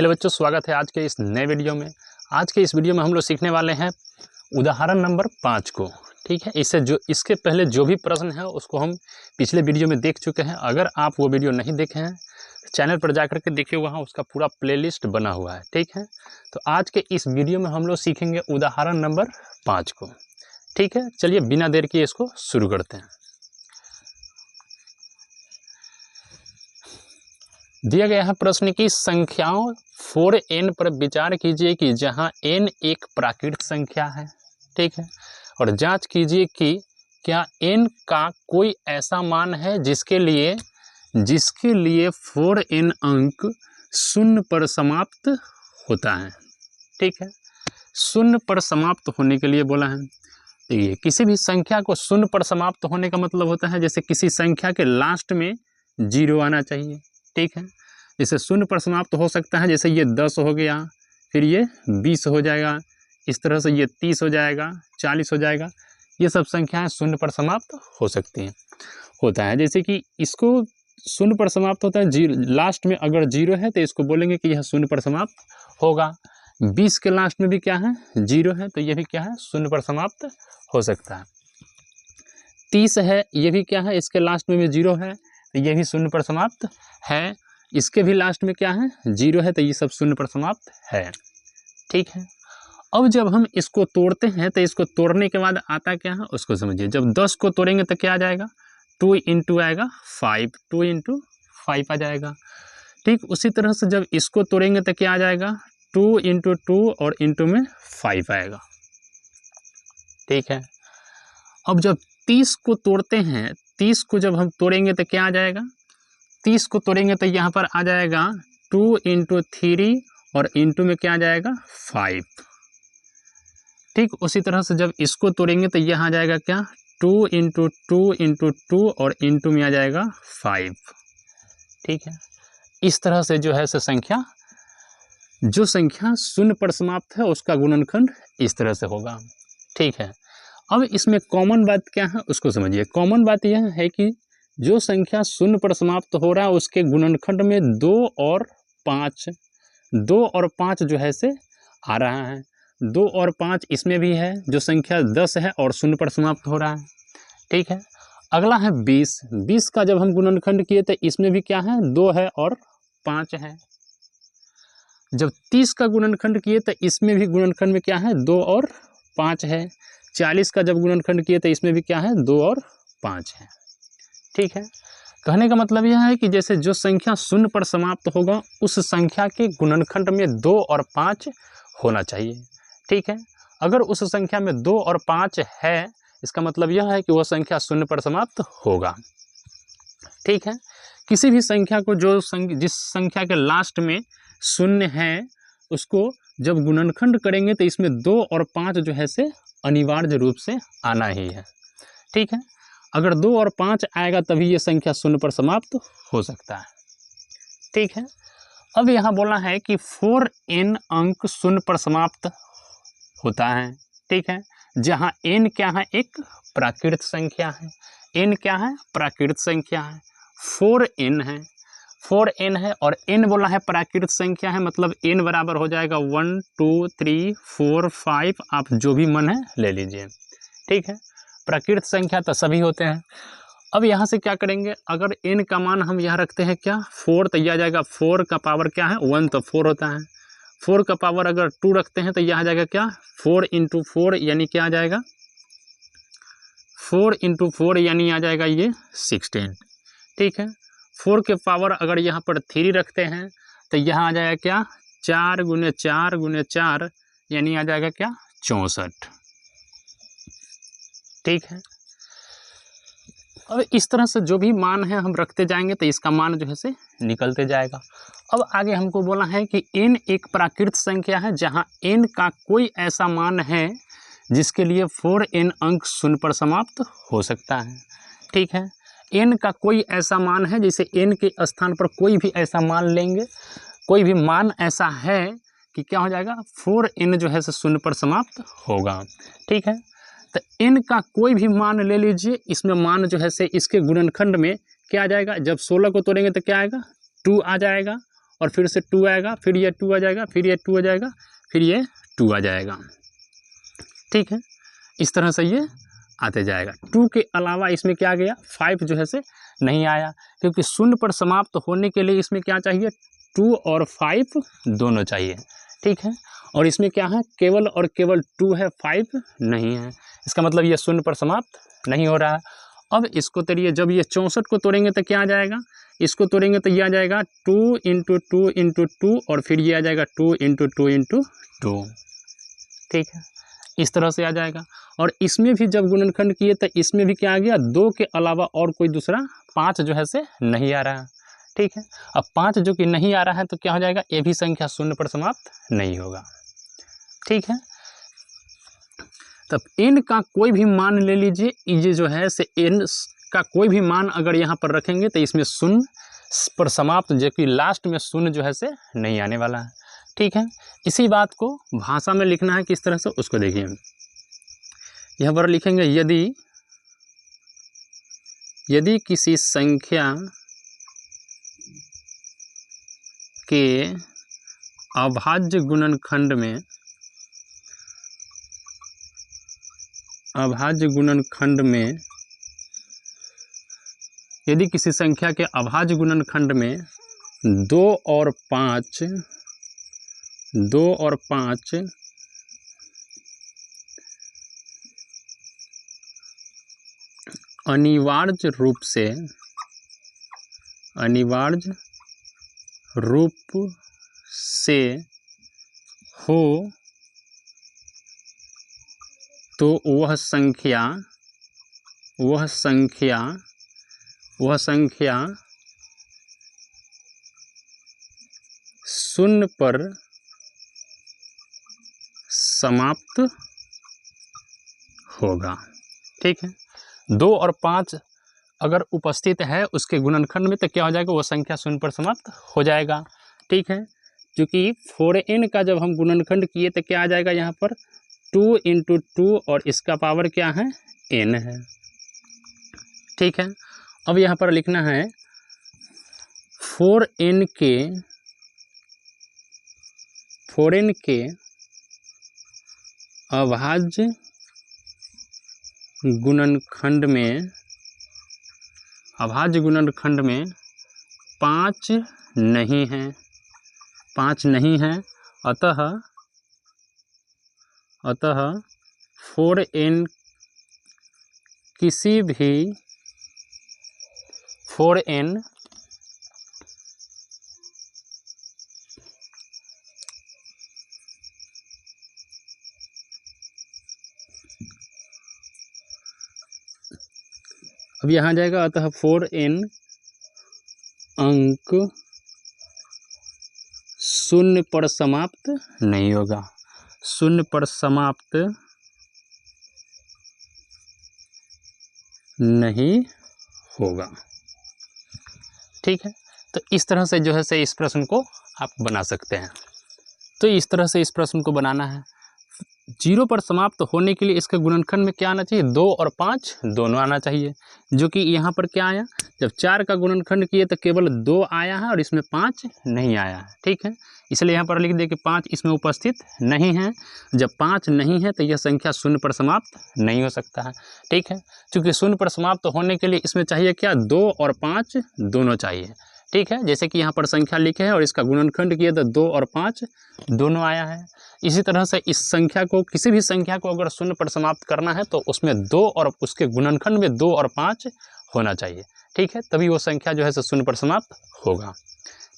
Hello बच्चों, स्वागत है आज के इस नए वीडियो में। आज के इस वीडियो में हम लोग सीखने वाले हैं उदाहरण नंबर 5 को। ठीक है, इसके पहले जो भी प्रश्न है उसको हम पिछले वीडियो में देख चुके हैं। अगर आप वो वीडियो नहीं देखे हैं चैनल पर जाकर के देखिए, वहाँ उसका पूरा प्लेलिस्ट बना हुआ है। ठीक है, तो आज के इस वीडियो में हम लोग सीखेंगे उदाहरण नंबर 5 को। ठीक है, चलिए बिना देर किए इसको शुरू करते हैं। दिया गया है प्रश्न की संख्याओं 4n पर विचार कीजिए कि जहां n एक प्राकृत संख्या है। ठीक है, और जांच कीजिए कि क्या n का कोई ऐसा मान है जिसके लिए 4n अंक शून्य पर समाप्त होता है। ठीक है, शून्य पर समाप्त होने के लिए बोला है। देखिए, किसी भी संख्या को शून्य पर समाप्त होने का मतलब होता है जैसे किसी संख्या के लास्ट में 0 आना चाहिए। ठीक है, जैसे शून्य पर समाप्त हो सकता है, जैसे ये 10 हो गया, फिर ये 20 हो जाएगा, इस तरह से ये 30 हो जाएगा, 40 हो जाएगा। ये सब संख्याएं शून्य पर समाप्त हो सकती हैं। होता है जैसे कि इसको शून्य पर समाप्त होता है, लास्ट में अगर 0 है तो इसको बोलेंगे कि यह शून्य पर समाप्त होगा। 20 के लास्ट में भी क्या है, 0 है, तो ये भी क्या है, शून्य पर समाप्त हो सकता है। 30 है, ये भी क्या है, इसके लास्ट में भी 0 है, तो ये भी शून्य पर समाप्त है। इसके भी लास्ट में क्या है, 0 है, तो ये सब शून्य पर समाप्त है। ठीक है, अब जब हम इसको तोड़ते हैं तो इसको तोड़ने के बाद आता क्या है उसको समझिए। जब 10 को तोड़ेंगे तो क्या आ जाएगा, 2 इंटू आएगा 5, 2 इंटू 5 आ जाएगा। ठीक, उसी तरह से जब इसको तोड़ेंगे तो क्या आ जाएगा, 2 इंटू 2 और इंटू में 5 आएगा। ठीक है, अब जब 30 को तोड़ते हैं, 30 को जब हम तोड़ेंगे तो क्या आ जाएगा, 30 को तोड़ेंगे तो यहाँ पर आ जाएगा 2 इंटू 3 और इंटू में क्या आ जाएगा, 5। ठीक, उसी तरह से जब इसको तोड़ेंगे तो यहाँ आ जाएगा क्या, 2 इंटू 2 इंटू 2 और इंटू में आ जाएगा 5। ठीक है, इस तरह से जो है जो संख्या शून्य पर समाप्त है उसका गुणनखंड इस तरह से होगा। ठीक है, अब इसमें कॉमन बात क्या है उसको समझिए। कॉमन बात यह है कि जो संख्या शून्य पर समाप्त हो रहा है उसके गुणनखंड में 2 और 5 जो है से आ रहा है। 2 और 5 इसमें भी है, जो संख्या 10 है और शून्य पर समाप्त हो रहा है। ठीक है, अगला है 20 का जब हम गुणनखंड किए तो इसमें भी क्या है, 2 है और 5 है। जब 30 का गुणनखंड किए तो इसमें भी गुणनखंड में क्या है, 2 और 5 है। 40 का जब गुणनखंड किए तो इसमें भी क्या है, 2 और 5 है। ठीक है, कहने का मतलब यह है कि जैसे जो संख्या शून्य पर समाप्त होगा उस संख्या के गुणनखंड में 2 और 5 होना चाहिए। ठीक है, अगर उस संख्या में 2 और 5 है इसका मतलब यह है कि वह संख्या शून्य पर समाप्त होगा। ठीक है, किसी भी संख्या को जिस संख्या के लास्ट में शून्य है उसको जब गुणनखंड करेंगे तो इसमें 2 और 5 जो है से अनिवार्य रूप से आना ही है। ठीक है, अगर 2 और 5 आएगा तभी ये संख्या शून्य पर समाप्त हो सकता है। ठीक है, अब यहाँ बोला है कि 4n अंक शून्य पर समाप्त होता है। ठीक है, जहाँ n क्या है, एक प्राकृत संख्या है। n क्या है, प्राकृत संख्या है। 4n है और n बोला है प्राकृत संख्या है, मतलब n बराबर हो जाएगा 1 2 3 4 5, आप जो भी मन है ले लीजिए। ठीक है, प्राकृत संख्या तो सभी होते हैं। अब यहाँ से क्या करेंगे, अगर n का मान हम यहाँ रखते हैं क्या, 4, तो यह आ जाएगा 4 का पावर क्या है, 1, तो 4 होता है। 4 का पावर अगर 2 रखते हैं तो यह आ जाएगा क्या, 4 इंटू 4 यानी क्या आ जाएगा, 4 इंटू 4 यानी आ जाएगा ये 16। ठीक है, 4 के पावर अगर यहाँ पर 3 रखते हैं तो यहाँ आ जाएगा क्या, 4 गुने 4 गुने 4 यानी आ जाएगा क्या, 64। ठीक है, अब इस तरह से जो भी मान है हम रखते जाएंगे तो इसका मान जो है से निकलते जाएगा। अब आगे हमको बोला है कि n एक प्राकृत संख्या है जहां n का कोई ऐसा मान है जिसके लिए 4n अंक शून्य पर समाप्त हो सकता है। ठीक है, n का कोई ऐसा मान है, जैसे n के स्थान पर कोई भी ऐसा मान लेंगे, कोई भी मान ऐसा है कि क्या हो जाएगा, 4n जो है से शून्य पर समाप्त होगा। ठीक है, तो n का कोई भी मान ले लीजिए, इसमें मान जो है से इसके गुणनखंड में क्या आ जाएगा, जब 16 को तोड़ेंगे तो क्या आएगा, 2 आ जाएगा, और फिर से 2 आएगा, फिर ये 2 आ जाएगा, फिर ये 2 आ जाएगा, फिर ये 2 आ जाएगा। ठीक है, इस तरह से ये आते जाएगा। 2 के अलावा इसमें क्या गया, 5 जो है से नहीं आया, क्योंकि शून्य पर समाप्त होने के लिए इसमें क्या चाहिए, 2 और 5 दोनों चाहिए। ठीक है, और इसमें क्या है, केवल और केवल 2 है, 5 नहीं है। इसका मतलब ये शून्य पर समाप्त नहीं हो रहा है। अब इसको तोड़िए, जब ये 64 को तोड़ेंगे तो क्या आ जाएगा, इसको तोड़ेंगे तो ये आ जाएगा 2 × 2 × 2 और फिर ये आ जाएगा 2 × 2 × 2। ठीक है, इस तरह से आ जाएगा। और इसमें भी जब गुणनखंड किए तो इसमें भी क्या आ गया, 2 के अलावा और कोई दूसरा 5 जो है से नहीं आ रहा है। ठीक है, अब 5 जो कि नहीं आ रहा है तो क्या हो जाएगा, ये भी संख्या शून्य पर समाप्त नहीं होगा। ठीक है, तब n का कोई भी मान ले लीजिए, ये जो है से n का कोई भी मान अगर यहाँ पर रखेंगे तो इसमें शून्य पर समाप्त, जो कि लास्ट में शून्य जो है से नहीं आने वाला है। ठीक है, इसी बात को भाषा में लिखना है किस तरह से, उसको देखिए। यहाँ पर लिखेंगे, यदि किसी संख्या के अभाज्य गुणनखंड में यदि किसी संख्या के अभाज्य गुणनखंड में 2 और 5 अनिवार्य रूप से हो तो वह संख्या शून्य पर समाप्त होगा। ठीक है, 2 और 5 अगर उपस्थित है उसके गुणनखंड में तो क्या हो जाएगा, वो संख्या शून्य पर समाप्त हो जाएगा। ठीक है, क्योंकि 4n का जब हम गुणनखंड किए तो क्या आ जाएगा, यहाँ पर 2 × 2 और इसका पावर क्या है, n है। ठीक है, अब यहाँ पर लिखना है 4n के अभाज्य गुणनखंड में 5 नहीं है, अतः 4n किसी भी 4n अब यहाँ जाएगा, अतः 4n अंक शून्य पर समाप्त नहीं होगा, शून्य पर समाप्त नहीं होगा। ठीक है, तो इस तरह से जो है से इस प्रश्न को आप बना सकते हैं। तो इस तरह से इस प्रश्न को बनाना है। 0 पर समाप्त होने के लिए इसके गुणनखंड में क्या आना चाहिए, 2 और 5 दोनों आना चाहिए, जो कि यहाँ पर क्या आया, जब 4 का गुणनखंड किए तो केवल 2 आया है और इसमें 5 नहीं आया है। ठीक है, इसलिए यहाँ पर लिख दे कि 5 इसमें उपस्थित नहीं है। जब 5 नहीं है तो यह संख्या शून्य पर समाप्त नहीं हो सकता है। ठीक है, चूँकि शून्य पर समाप्त होने के लिए इसमें चाहिए क्या, 2 और 5 दोनों चाहिए। ठीक है, जैसे कि यहाँ पर संख्या लिखे है और इसका गुणनखंड किए तो 2 और 5 दोनों आया है। इसी तरह से इस संख्या को, किसी भी संख्या को अगर शून्य पर समाप्त करना है तो उसमें 2 और उसके गुणनखंड में 2 और 5 होना चाहिए। ठीक है, तभी वो संख्या जो है सो शून्य पर समाप्त होगा।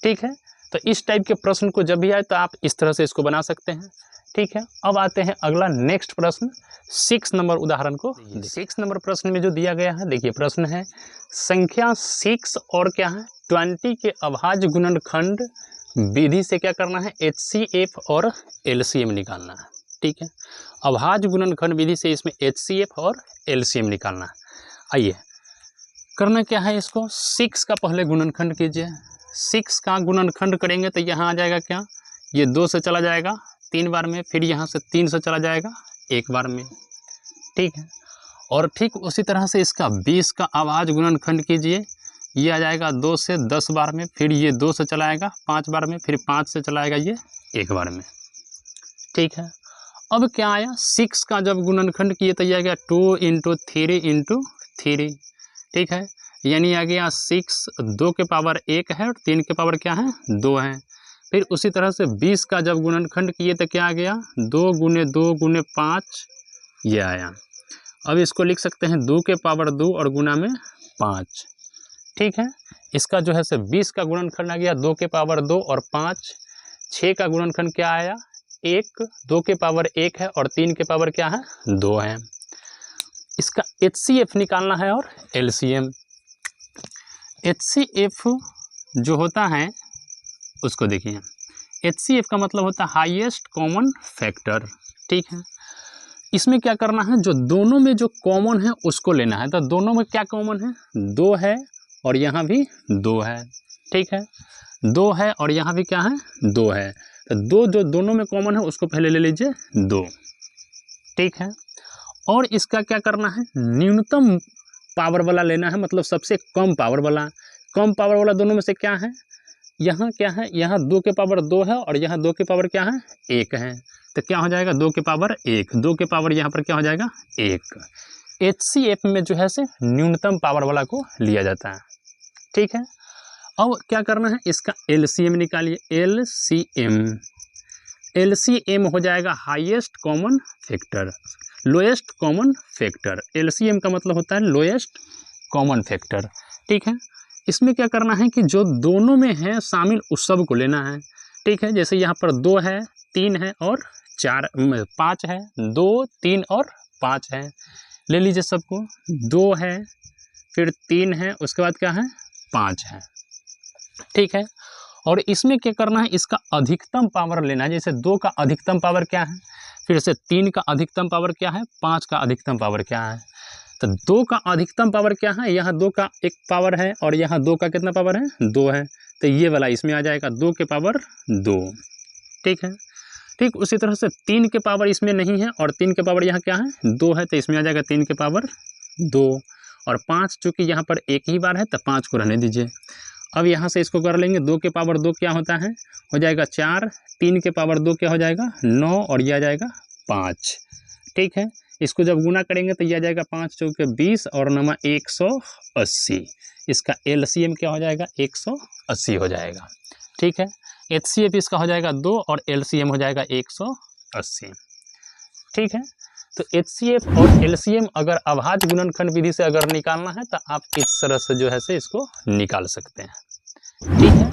ठीक है, तो इस टाइप के प्रश्न को जब भी आए तो आप इस तरह से इसको बना सकते हैं। ठीक है, अब आते हैं अगला नेक्स्ट प्रश्न, 6 नंबर उदाहरण को। 6 नंबर प्रश्न में जो दिया गया है, देखिए प्रश्न है, संख्या 6 और क्या है 20 के अभाज्य गुणनखंड विधि से क्या करना है, HCF और LCM निकालना है। ठीक है, अभाज्य गुणनखंड विधि से इसमें HCF और LCM निकालना है। आइए करना क्या है, इसको 6 का पहले गुणनखंड कीजिए। 6 का गुणनखंड करेंगे तो यहाँ आ जाएगा क्या, ये 2 से चला जाएगा 3 बार में, फिर यहाँ से 3 से चला जाएगा 1 बार में। ठीक है, और ठीक उसी तरह से इसका 20 का अभाज्य गुणनखंड कीजिए। ये आ जाएगा 2 से 10 बार में, फिर ये 2 से चलाएगा 5 बार में, फिर 5 से चलाएगा ये 1 बार में। ठीक है, अब क्या आया, 6 का जब गुणनखंड किए तो ये आ गया 2 × 3 × 3। ठीक है, यानी आ गया 6 2 के पावर 1 है और 3 के पावर क्या है 2 है। फिर उसी तरह से 20 का जब गुणनखंड किए तो क्या आ गया 2 × 2 × 5 ये आया। अब इसको लिख सकते हैं 2 के पावर 2 और गुना में 5। ठीक है, इसका जो है से 20 का गुणनखंड आ गया 2 के पावर 2 और 5। 6 का गुणनखंड क्या आया 1, 2 के पावर 1 है और 3 के पावर क्या है 2 है। इसका HCF निकालना है और LCM। HCF जो होता है उसको देखिए, HCF का मतलब होता है हाईएस्ट कॉमन फैक्टर। ठीक है, इसमें क्या करना है, जो दोनों में जो कॉमन है उसको लेना है। तो दोनों में क्या कॉमन है 2 है और यहाँ भी 2 है। ठीक है, 2 है और यहाँ भी क्या है 2 है। तो 2 जो दोनों में कॉमन है उसको पहले ले लीजिए 2। ठीक है, और इसका क्या करना है, न्यूनतम पावर वाला लेना है, मतलब सबसे कम पावर वाला। कम पावर वाला दोनों में से क्या है, यहाँ क्या है, यहाँ 2 के पावर 2 है और यहाँ 2 के पावर क्या है 1 है। तो क्या हो जाएगा 2 के पावर 1, 2 के पावर यहाँ पर क्या हो जाएगा 1। HCF में जो है से न्यूनतम पावर वाला को लिया जाता है। ठीक है, अब क्या करना है, इसका LCM निकालिए। LCM हो जाएगा highest common factor, lowest common factor. LCM का मतलब होता है लोएस्ट कॉमन फैक्टर। ठीक है, इसमें क्या करना है कि जो दोनों में है शामिल उस सब को लेना है। ठीक है, जैसे यहाँ पर 2 है 3 है और 5 है, 2 3 और 5 है, ले लीजिए सबको। 2 है फिर 3 है, उसके बाद क्या है 5 है। ठीक है, और इसमें क्या करना है, इसका अधिकतम पावर लेना है। जैसे 2 का अधिकतम पावर क्या है, फिर से 3 का अधिकतम पावर क्या है, 5 का अधिकतम पावर क्या है। तो 2 का अधिकतम पावर क्या है, यहाँ 2 का 1 पावर है और यहाँ 2 का कितना पावर है 2 है। तो ये वाला इसमें आ जाएगा 2 के पावर 2। ठीक है, ठीक उसी तरह से 3 के पावर इसमें नहीं है और 3 के पावर यहाँ क्या है 2 है, तो इसमें आ जाएगा 3 के पावर 2। और 5 चूँकि यहाँ पर 1 ही बार है तो 5 को रहने दीजिए। अब यहाँ से इसको कर लेंगे, 2 के पावर 2 क्या होता है, हो जाएगा 4, 3 के पावर 2 क्या हो जाएगा 9 और ये आ जाएगा 5। ठीक है, इसको जब गुना करेंगे तो ये आ जाएगा 5 चौके 20 और 9 180। इसका LCM क्या हो जाएगा 180 हो जाएगा। ठीक है, HCF इसका हो जाएगा 2 और LCM हो जाएगा 180। ठीक है, तो HCF और LCM अगर अभाज्य गुणनखंड विधि से अगर निकालना है तो आप इस तरह से जो है से इसको निकाल सकते हैं। ठीक है।